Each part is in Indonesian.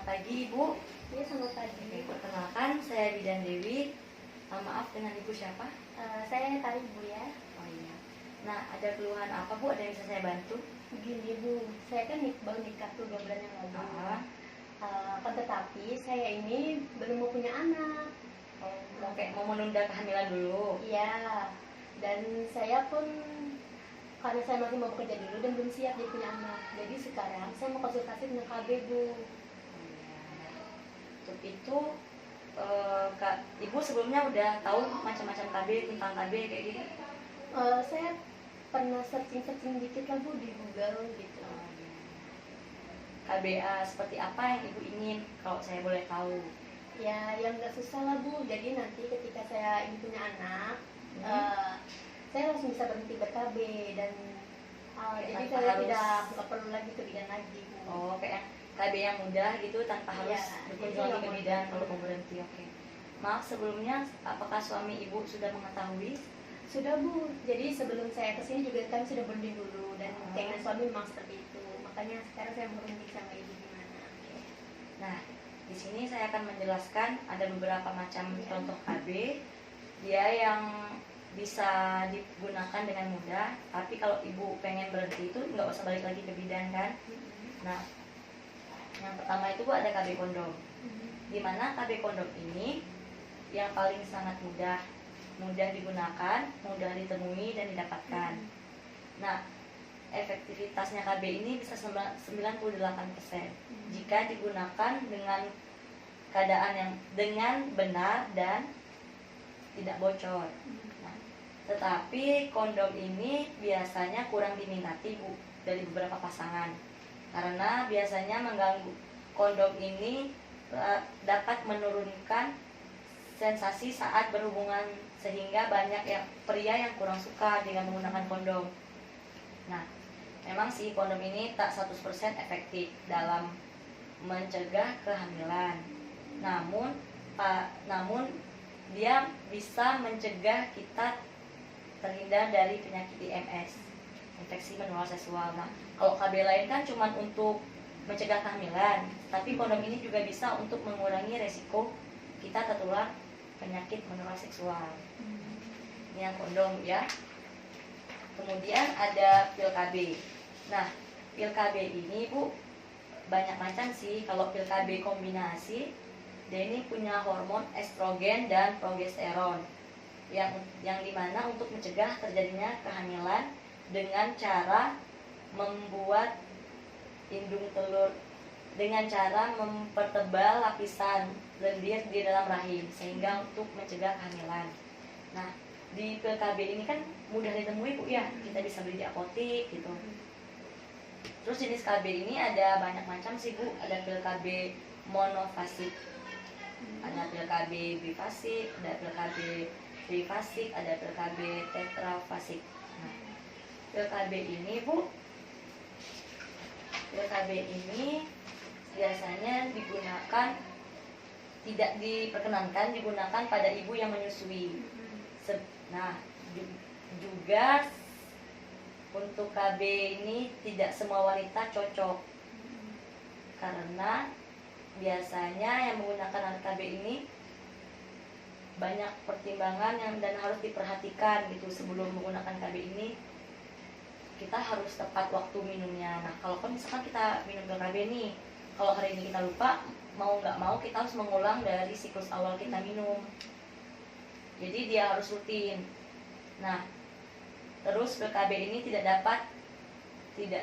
pagi Ibu. Iya, selamat pagi. Oke, perkenalkan saya Bidan Dewi. Maaf, dengan Ibu siapa? Saya Tari Bu ya. Oh iya. Nah, ada keluhan apa Bu? Ada yang bisa saya bantu? Begini Bu, saya kan baru nikah tuh 2 bulan yang lalu. Akan tetapi saya ini belum mau punya anak. Mau menunda kehamilan dulu? Iya. Dan saya pun karena saya masih mau bekerja dulu dan belum siap dia punya anak. Jadi sekarang saya mau konsultasi dengan KB Bu. Untuk itu, Kak, Ibu sebelumnya udah tahu macam-macam KB, tentang KB kayak gini? Saya pernah searching dikit lah Bu di Google gitu. KBA seperti apa yang Ibu ingin, kalau saya boleh tahu? Ya, yang nggak susah lah Bu. Jadi nanti ketika saya ingin punya anak, saya langsung bisa berhenti ber-KB dan jadi saya tidak perlu lagi ke bidan lagi Bu. Oh, kayak KB yang mudah gitu tanpa harus berkunjung lagi ke bidan kalau mau berhenti. Oke. Maaf sebelumnya, apakah suami Ibu sudah mengetahui? Sudah Bu. Jadi sebelum saya kesini juga kami sudah bonding dulu dan keinginan suami memang seperti itu. Makanya sekarang saya mau berhenti sama Ibu gimana. Nah, di sini saya akan menjelaskan ada beberapa macam contoh KB. Dia yang bisa digunakan dengan mudah, tapi kalau Ibu pengen berhenti itu nggak usah balik lagi ke bidan kan. Nah, yang pertama itu Bu, ada KB kondom. Dimana KB kondom ini yang paling sangat mudah digunakan, mudah ditemui dan didapatkan. Nah, efektivitasnya KB ini bisa 98% jika digunakan dengan keadaan yang dengan benar dan tidak bocor. Nah, tetapi kondom ini biasanya kurang diminati Bu dari beberapa pasangan karena biasanya mengganggu. Kondom ini dapat menurunkan sensasi saat berhubungan sehingga banyak pria yang kurang suka dengan menggunakan kondom. Nah, memang sih kondom ini tak 100% efektif dalam mencegah kehamilan. Namun dia bisa mencegah kita terhindar dari penyakit IMS, infeksi menular seksual. Nah, kalau KB lain kan cuma untuk mencegah kehamilan, tapi kondom ini juga bisa untuk mengurangi resiko kita tertular penyakit menular seksual. Ini yang kondom ya. Kemudian ada pil KB. Nah, pil KB ini Bu banyak macam sih. Kalau pil KB kombinasi, dia ini punya hormon estrogen dan progesteron yang dimana untuk mencegah terjadinya kehamilan dengan cara membuat indung telur, dengan cara mempertebal lapisan lendir di dalam rahim sehingga untuk mencegah kehamilan. Nah, di pil KB ini kan mudah ditemui Bu ya, kita bisa beli di apotik gitu. Terus jenis KB ini ada banyak macam sih Bu. Ada pil KB monofasik, ada pil KB bifasik, ada pil KB trifasik, ada pil KB tetrafasik. Nah, pil KB ini Bu, pil KB ini biasanya tidak diperkenankan digunakan pada ibu yang menyusui. Nah, juga untuk KB ini tidak semua wanita cocok karena biasanya yang menggunakan KB ini banyak pertimbangan dan harus diperhatikan gitu. Sebelum menggunakan KB ini kita harus tepat waktu minumnya. Nah, kalau misalkan kita minum KB nih, kalau hari ini kita lupa, mau nggak mau kita harus mengulang dari siklus awal kita minum. Jadi dia harus rutin. Nah, terus KB ini tidak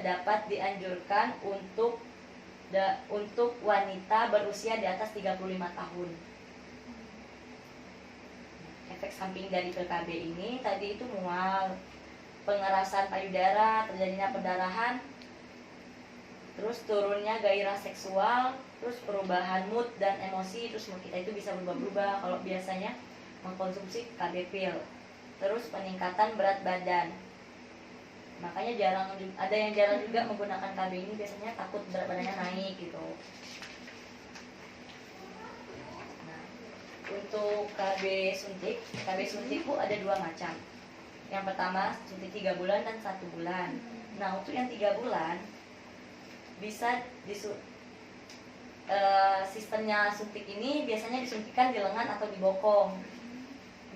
dapat dianjurkan untuk wanita berusia di atas 35 tahun. Efek samping dari pil KB ini tadi itu mual, pengerasan payudara, terjadinya perdarahan, terus turunnya gairah seksual, terus perubahan mood dan emosi, terus mood kita itu bisa berubah-ubah kalau biasanya mengkonsumsi KB pil. Terus peningkatan berat badan. Makanya ada yang jarang juga menggunakan KB ini, biasanya takut berat badannya naik gitu. Nah, untuk KB suntik Bu ada 2 macam. Yang pertama suntik 3 bulan dan 1 bulan. Nah, untuk yang 3 bulan bisa sistemnya suntik ini biasanya disuntikan di lengan atau di bokong.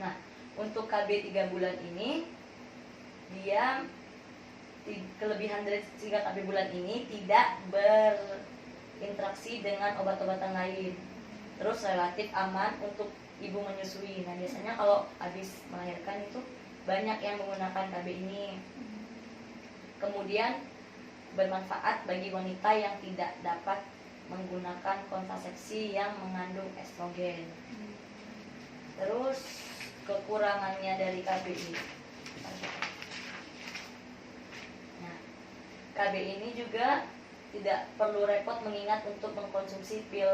Nah, untuk KB 3 bulan ini dia kelebihan dari 3 KB bulan ini tidak berinteraksi dengan obat-obatan lain. Terus relatif aman untuk ibu menyusui. Nah, biasanya kalau habis melahirkan itu banyak yang menggunakan KB ini. Kemudian bermanfaat bagi wanita yang tidak dapat menggunakan kontrasepsi yang mengandung estrogen. Terus kekurangannya dari KB ini. Nah, KB ini juga tidak perlu repot mengingat untuk mengkonsumsi pil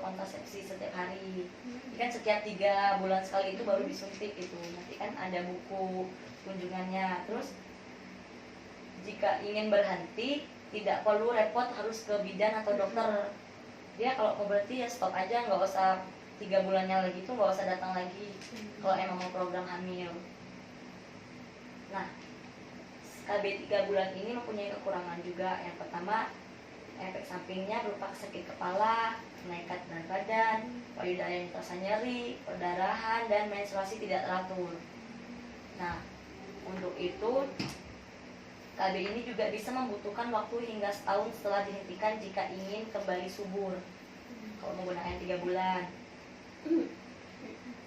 kontrasepsi setiap hari. Ini kan setiap 3 bulan sekali itu baru disuntik itu. Nanti kan ada buku kunjungannya. Terus jika ingin berhenti tidak perlu repot harus ke bidan atau dokter. Dia kalau mau berhenti ya stop aja, nggak usah 3 bulannya lagi itu nggak usah datang lagi kalau emang mau program hamil. Nah, KB 3 bulan ini mempunyai kekurangan juga. Yang pertama, efek sampingnya berupa sakit kepala, kenaikan berat badan, payudara yang terasa nyeri, perdarahan, dan menstruasi tidak teratur. Nah, untuk itu KB ini juga bisa membutuhkan waktu hingga setahun setelah dihentikan jika ingin kembali subur kalau menggunakan 3 bulan.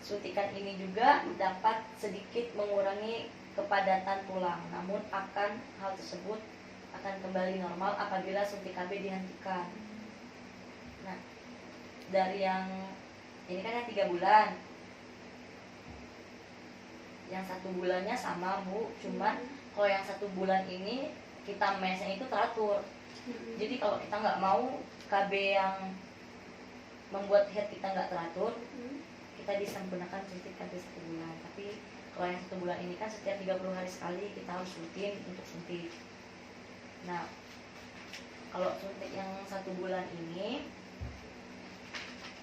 Suntikan ini juga dapat sedikit mengurangi kepadatan tulang, namun hal tersebut akan kembali normal apabila suntik KB dihentikan. Nah, dari yang ini kan yang 3 bulan, yang 1 bulannya sama Bu, cuman kalau yang 1 bulan ini kita mesnya itu teratur. Jadi kalau kita nggak mau KB yang membuat head kita nggak teratur, kita bisa menggunakan suntik KB 1 bulan. Tapi kalau yang 1 bulan ini kan setiap 30 hari sekali kita harus rutin untuk suntik. Nah, kalau suntik yang 1 bulan ini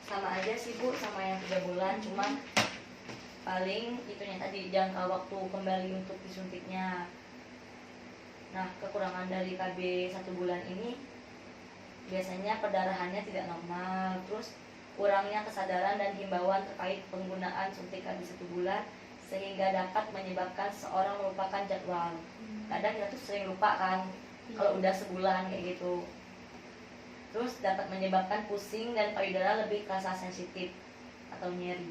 sama aja sih Bu sama yang 3 bulan, cuman paling itunya tadi jangka waktu kembali untuk disuntiknya. Nah, kekurangan dari KB 1 bulan ini biasanya perdarahannya tidak normal, terus kurangnya kesadaran dan himbauan terkait penggunaan suntik KB 1 bulan sehingga dapat menyebabkan seseorang melupakan jadwal. Kadang kita tuh sering lupa kan kalau udah sebulan kayak gitu. Terus dapat menyebabkan pusing dan payudara lebih terasa sensitif atau nyeri.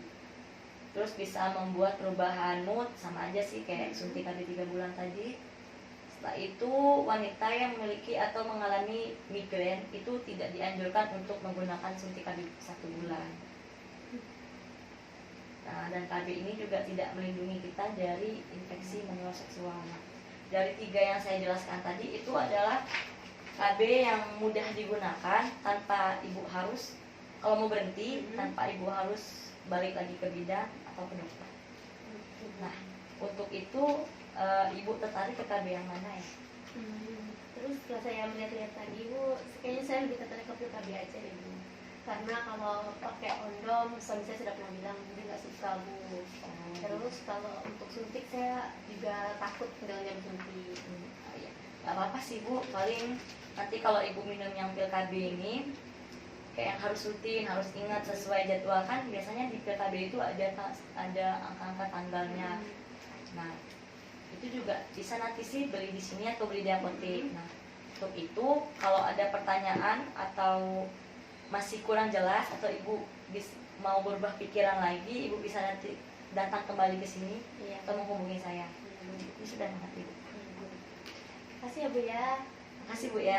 Terus bisa membuat perubahan mood, sama aja sih kayak suntik KB 3 bulan tadi. Setelah itu wanita yang memiliki atau mengalami migrain itu tidak dianjurkan untuk menggunakan suntik KB 1 bulan. Nah, dan KB ini juga tidak melindungi kita dari infeksi menular seksual. Nah, dari 3 yang saya jelaskan tadi itu adalah KB yang mudah digunakan tanpa ibu harus, kalau mau berhenti tanpa ibu harus balik lagi ke bidan atau ke dokter. Nah, untuk itu ibu tertarik ke KB yang mana ya? Terus setelah saya melihat-lihat tadi Bu, kayaknya saya lebih tertarik ke KB aja deh Bu. Karena kalau pakai kondom, suami saya sudah pernah bilang dia nggak suka Bu. Terus kalau untuk suntik saya juga takut dengan yang suntik. Ya, nggak apa-apa sih Bu, paling nanti kalau ibu minum yang pil KB ini kayak yang harus rutin, harus ingat sesuai jadwal kan biasanya di pil KB itu ada angka-angka tanggalnya. Nah, itu juga bisa nanti sih beli di sini atau beli di apotek. Nah, untuk itu kalau ada pertanyaan atau masih kurang jelas atau ibu mau berubah pikiran lagi, ibu bisa nanti datang kembali ke sini atau menghubungi saya. Ini sudah mengerti Bu. Terima kasih ya Bu ya. Terima kasih Bu ya.